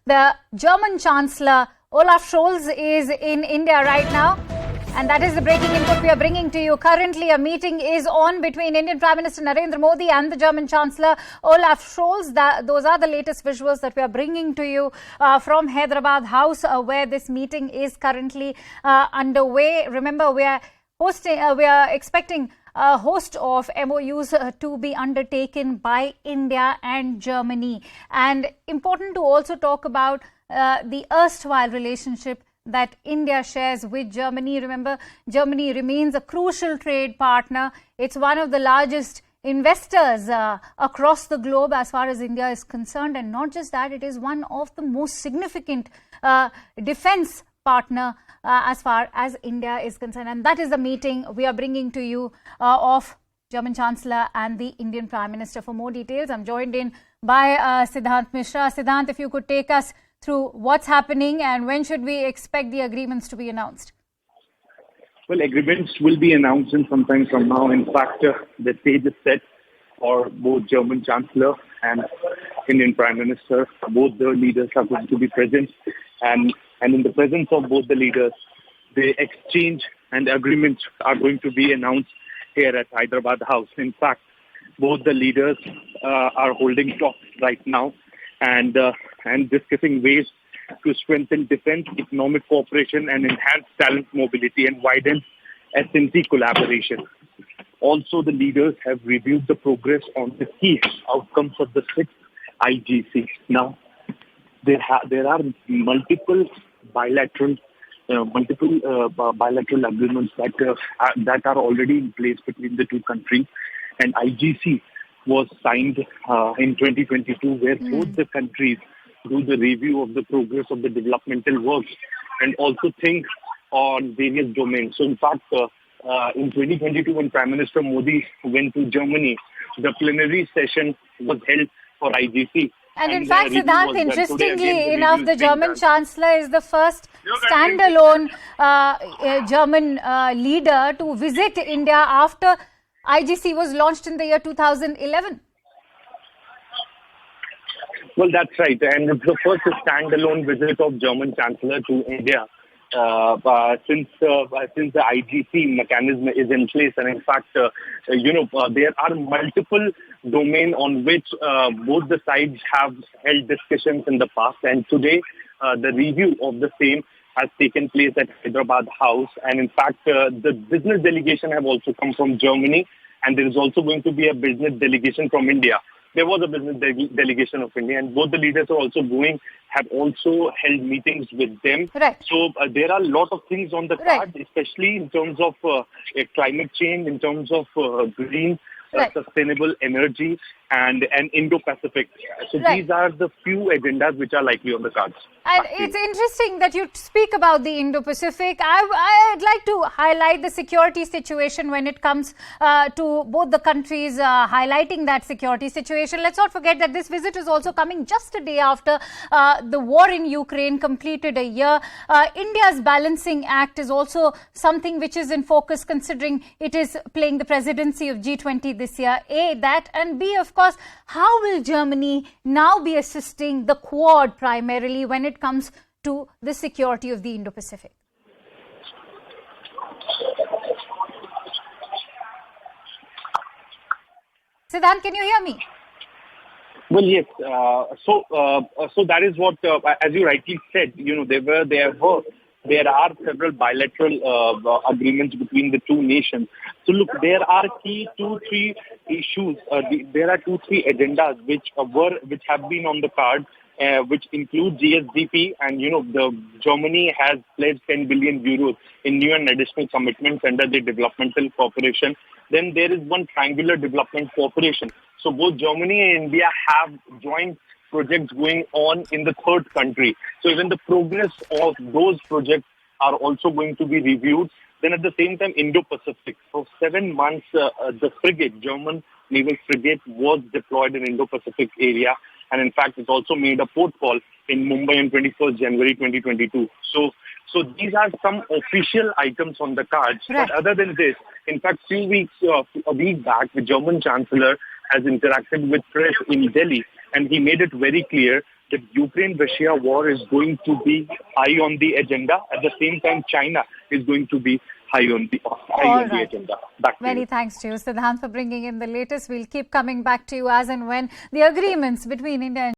The German Chancellor Olaf Scholz is in India right now. And that is the breaking input we are bringing to you. Currently, a meeting is on between Indian Prime Minister Narendra Modi and the German Chancellor Olaf Scholz. Those are the latest visuals that we are bringing to you from Hyderabad House, where this meeting is currently underway. Remember, we are expecting a host of MOUs to be undertaken by India and Germany. And important to also talk about the erstwhile relationship that India shares with Germany. Remember, Germany remains a crucial trade partner. It's one of the largest investors across the globe as far as India is concerned. And not just that, it is one of the most significant defense partner as far as India is concerned. And that is the meeting we are bringing to you of German Chancellor and the Indian Prime Minister. For more details, I'm joined in by Siddhant Mishra. Siddhant, if you could take us through what's happening and when should we expect the agreements to be announced? Well, agreements will be announced in some time from now. In fact, the stage is set for both German Chancellor and Indian Prime Minister. Both the leaders are going to be present. And in the presence of both the leaders, the exchange and agreements are going to be announced here at Hyderabad House. In fact, both the leaders are holding talks right now and discussing ways to strengthen defense, economic cooperation and enhance talent mobility and widen SNC collaboration. Also, the leaders have reviewed the progress on the key outcomes of the 6th IGC. Now, there are multiple bilateral agreements that are already in place between the two countries, and IGC was signed in 2022, where both the countries do the review of the progress of the developmental works and also think on various domains. So in fact, in 2022, when Prime Minister Modi went to Germany, the plenary session was held for IGC. And in fact, Siddhant, interestingly enough, the German Chancellor is the first standalone German leader to visit India after IGC was launched in the year 2011. Well, that's right. And it's the first standalone visit of German Chancellor to India since the IGC mechanism is in place. And in fact, there are multiple domains on which both the sides have held discussions in the past. And today, the review of the same has taken place at Hyderabad House. And in fact, the business delegation have also come from Germany. And there is also going to be a business delegation from India. There was a business delegation of India, and both the leaders have also held meetings with them. Right. So there are a lot of things on the card, especially in terms of climate change, in terms of green, sustainable energy, and Indo-Pacific. So these are the few agendas which are likely on the cards. And it's interesting that you speak about the Indo-Pacific. I'd like to highlight the security situation when it comes to both the countries, highlighting that security situation. Let's not forget that this visit is also coming just a day after the war in Ukraine completed a year. India's balancing act is also something which is in focus, considering it is playing the presidency of G20 this year. A, that, and B, of course, how will Germany now be assisting the Quad primarily when it comes to the security of the Indo-Pacific? Siddhant, can you hear me? Well, yes. So that is what, as you rightly said, there are several bilateral agreements between the two nations. So look, there are key 2-3 issues. There are 2-3 agendas which have been on the card, which include GSDP, and the Germany has pledged 10 billion euros in new and additional commitments under the developmental cooperation. Then there is one triangular development cooperation. So both Germany and India have joint projects going on in the third country. So even the progress of those projects are also going to be reviewed. Then at the same time, Indo-Pacific. For 7 months, the frigate, German naval frigate, was deployed in Indo-Pacific area. And in fact, it also made a port call in Mumbai on 21st January 2022. So these are some official items on the cards. Right. But other than this, in fact, a week back, the German Chancellor has interacted with press in Delhi, and he made it very clear the Ukraine-Russia war is going to be high on the agenda. At the same time, China is going to be high on the agenda. Back to Many you. thanks to you, Siddhant, for bringing in the latest. We'll keep coming back to you as and when the agreements between India and